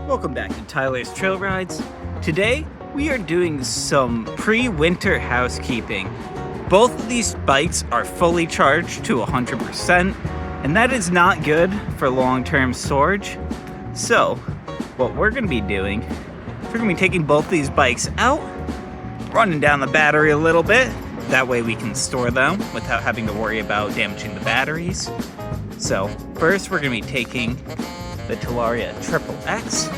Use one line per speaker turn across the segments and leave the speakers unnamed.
Welcome back to Tyler's Trail Rides. Today, we are doing some pre-winter housekeeping. Both of these bikes are fully charged to 100%, and that is not good for long-term storage. So, what we're going to be doing, we're going to be taking both these bikes out, running down the battery a little bit. That way we can store them without having to worry about damaging the batteries. So, first we're going to be taking the Talaria Tri XX,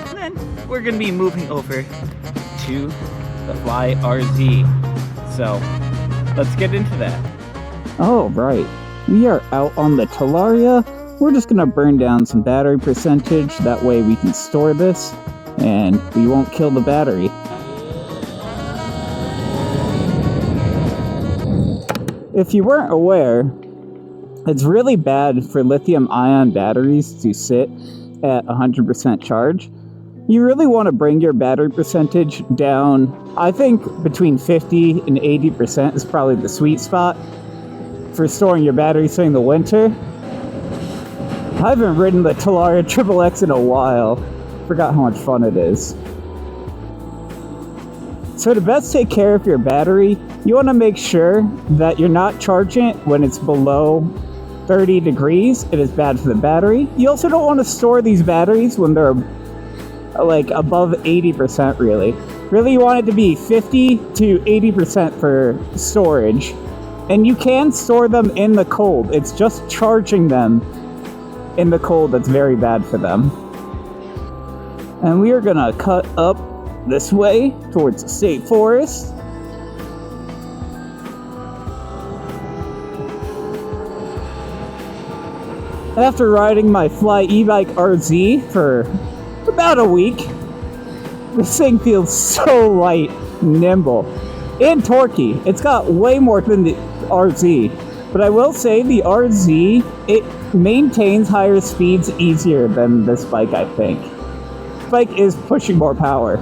and then we're going to be moving over to the Fly RZ. So, let's get into that.
Oh, right. We are out on the Talaria. We're just going to burn down some battery percentage. That way we can store this, and we won't kill the battery. If you weren't aware, it's really bad for lithium-ion batteries to sit at 100% charge. You really want to bring your battery percentage down. I think between 50 and 80% is probably the sweet spot for storing your batteries during the winter. I haven't ridden the Talaria Tri XX in a while. Forgot how much fun it is. So to best take care of your battery, you want to make sure that you're not charging it when it's below 30 degrees. It is bad for the battery. You also don't want to store these batteries when they're like above 80% really. Really you want it to be 50 to 80% for storage. And you can store them in the cold. It's just charging them in the cold that's very bad for them. And we are gonna cut up this way towards the state forest. After riding my Fly Ebike RZ for about a week, this thing feels so light, nimble, and torquey. It's got way more than the RZ, but I will say the RZ, it maintains higher speeds easier than this bike, I think. This bike is pushing more power.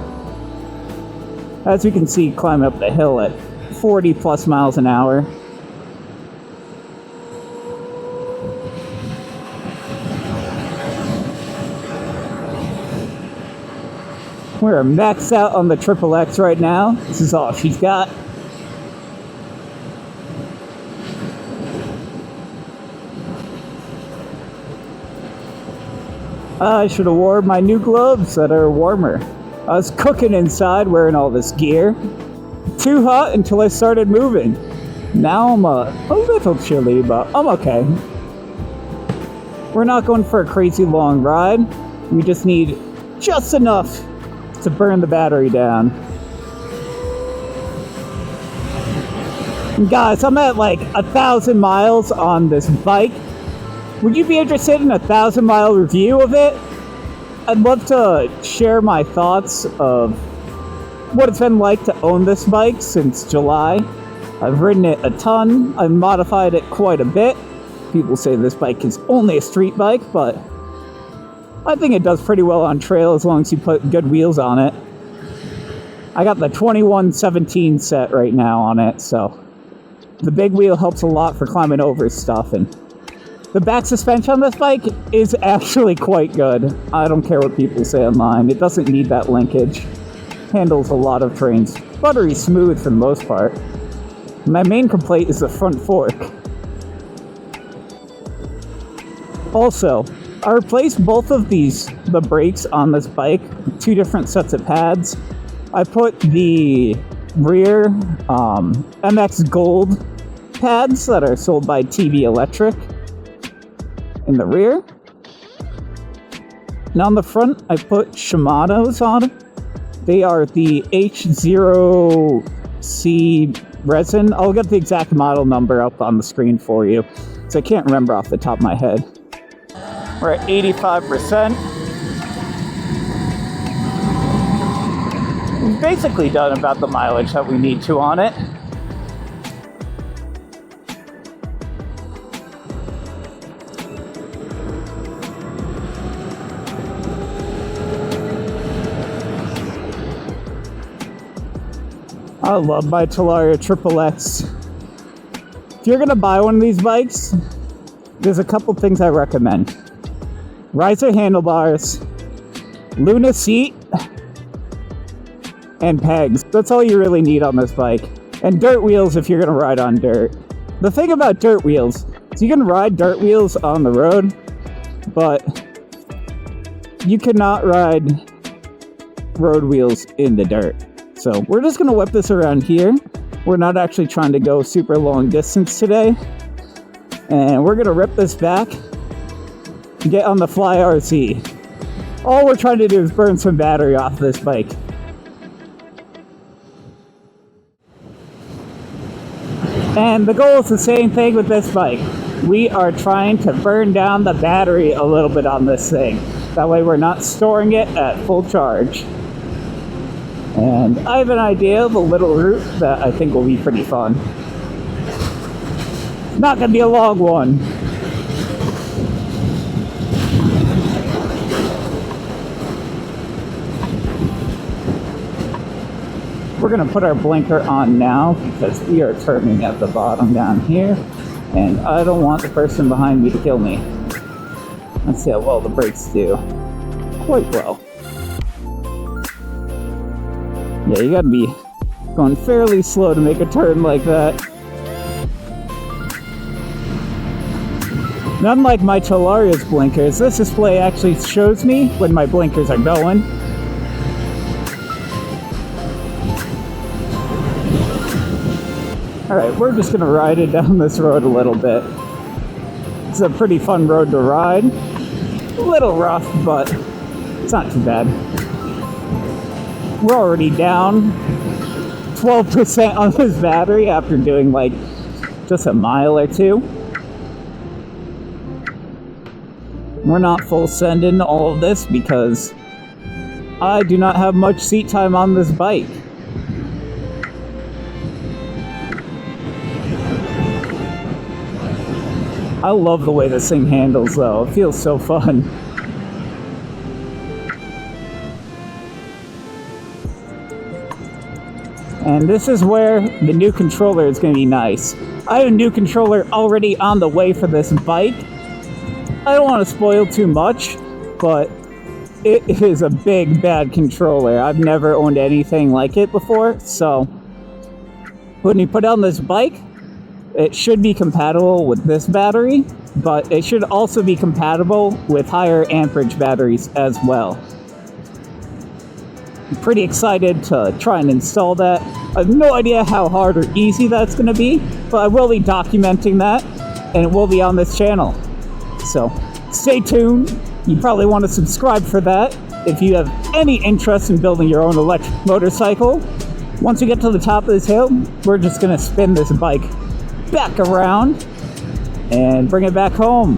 As you can see, climbing up the hill at 40 plus miles an hour. We're maxed out on the Tri XX right now. This is all she's got. I should have worn my new gloves that are warmer. I was cooking inside wearing all this gear. Too hot until I started moving. Now I'm a little chilly, but I'm okay. We're not going for a crazy long ride. We just need just enough to burn the battery down. And guys, I'm at like 1,000 miles on this bike. Would you be interested in a 1,000-mile review of it? I'd love to share my thoughts of what it's been like to own this bike since July. I've ridden it a ton. I've modified it quite a bit. People say this bike is only a street bike, but I think it does pretty well on trail as long as you put good wheels on it. I got the 2117 set right now on it, so the big wheel helps a lot for climbing over stuff, and the back suspension on this bike is actually quite good. I don't care what people say online. It doesn't need that linkage. Handles a lot of terrains. Buttery smooth for the most part. My main complaint is the front fork. Also, I replaced both of the brakes on this bike with two different sets of pads. I put the rear MX Gold pads that are sold by TB Electric in the rear. And on the front, I put Shimano's on. They are the H0C resin. I'll get the exact model number up on the screen for you, because I can't remember off the top of my head. We're at 85%. We've basically done about the mileage that we need to on it. I love my Talaria Tri XX. If you're gonna buy one of these bikes, there's a couple things I recommend. Riser handlebars, Luna seat, and pegs. That's all you really need on this bike. And dirt wheels if you're gonna ride on dirt. The thing about dirt wheels is you can ride dirt wheels on the road, but you cannot ride road wheels in the dirt. So we're just gonna whip this around here. We're not actually trying to go super long distance today. And we're gonna rip this back and get on the Fly RZ. All we're trying to do is burn some battery off this bike. And the goal is the same thing with this bike. We are trying to burn down the battery a little bit on this thing. That way we're not storing it at full charge. And I have an idea of a little route that I think will be pretty fun. Not gonna be a long one. We're gonna put our blinker on now because we are turning at the bottom down here, and I don't want the person behind me to kill me. Let's see how well the brakes do. Quite well. Yeah, you gotta be going fairly slow to make a turn like that. And unlike my Talaria's blinkers, this display actually shows me when my blinkers are going. Alright, we're just gonna ride it down this road a little bit. It's a pretty fun road to ride. A little rough, but it's not too bad. We're already down 12% on this battery after doing like just a mile or two. We're not full sending all of this because I do not have much seat time on this bike. I love the way this thing handles though. It feels so fun. And this is where the new controller is going to be nice. I have a new controller already on the way for this bike. I don't want to spoil too much, but it is a big bad controller. I've never owned anything like it before, so when you put on this bike, it should be compatible with this battery, but it should also be compatible with higher amperage batteries as well. I'm pretty excited to try and install that. I have no idea how hard or easy that's going to be, but I will be documenting that, and it will be on this channel. So stay tuned. You probably want to subscribe for that if you have any interest in building your own electric motorcycle. Once we get to the top of this hill, we're just going to spin this bike back around and bring it back home.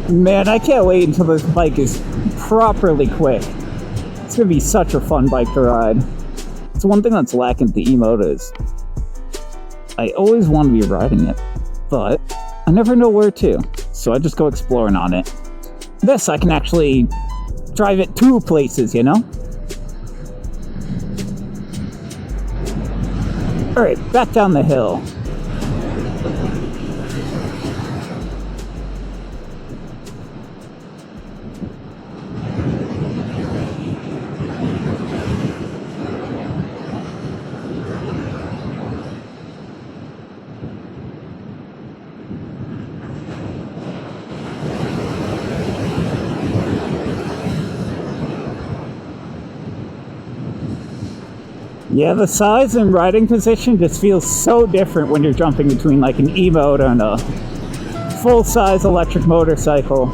Man, I can't wait until this bike is properly quick. It's gonna be such a fun bike to ride. It's one thing that's lacking the E-Moto is I always want to be riding it, but I never know where to, so I just go exploring on it. This, I can actually drive it to places, you know? Alright, back down the hill. Yeah, the size and riding position just feels so different when you're jumping between like an E-Moto and a full-size electric motorcycle.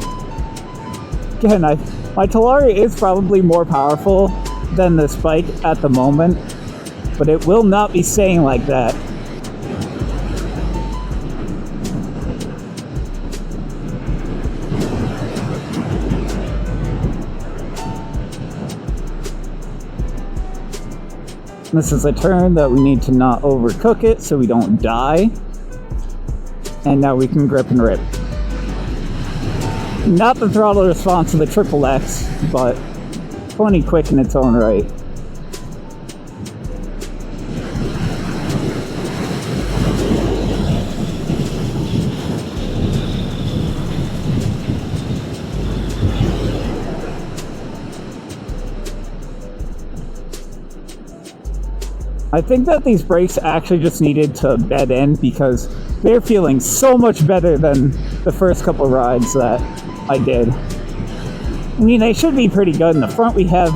Again, my Talaria is probably more powerful than this bike at the moment, but it will not be staying like that. This is a turn that we need to not overcook it so we don't die. And now we can grip and rip. Not the throttle response of the Triple X, but plenty quick in its own right. I think that these brakes actually just needed to bed in because they're feeling so much better than the first couple rides that I did. I mean, they should be pretty good. In the front we have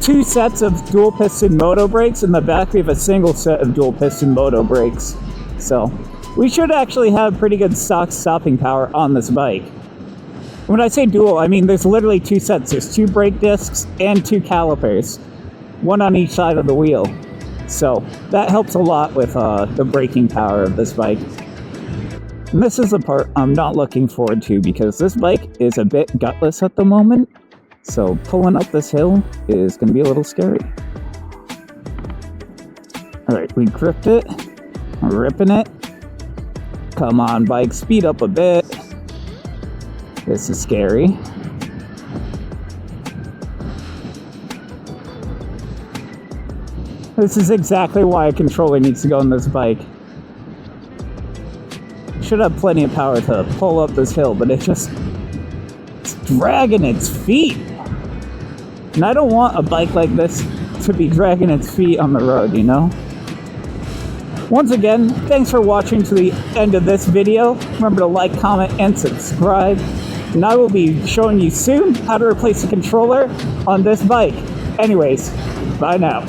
2 sets of dual piston Moto brakes. In the back we have a single set of dual piston Moto brakes. So we should actually have pretty good stock stopping power on this bike. When I say dual, I mean there's literally 2 sets. There's 2 brake discs and 2 calipers, 1 on each side of the wheel. So that helps a lot with the braking power of this bike. And this is the part I'm not looking forward to because this bike is a bit gutless at the moment. So pulling up this hill is going to be a little scary. Alright, we gripped it. We're ripping it. Come on, bike, speed up a bit. This is scary. This is exactly why a controller needs to go on this bike. Should have plenty of power to pull up this hill, but it's dragging its feet. And I don't want a bike like this to be dragging its feet on the road, you know? Once again, thanks for watching to the end of this video. Remember to like, comment, and subscribe. And I will be showing you soon how to replace the controller on this bike. Anyways, bye now.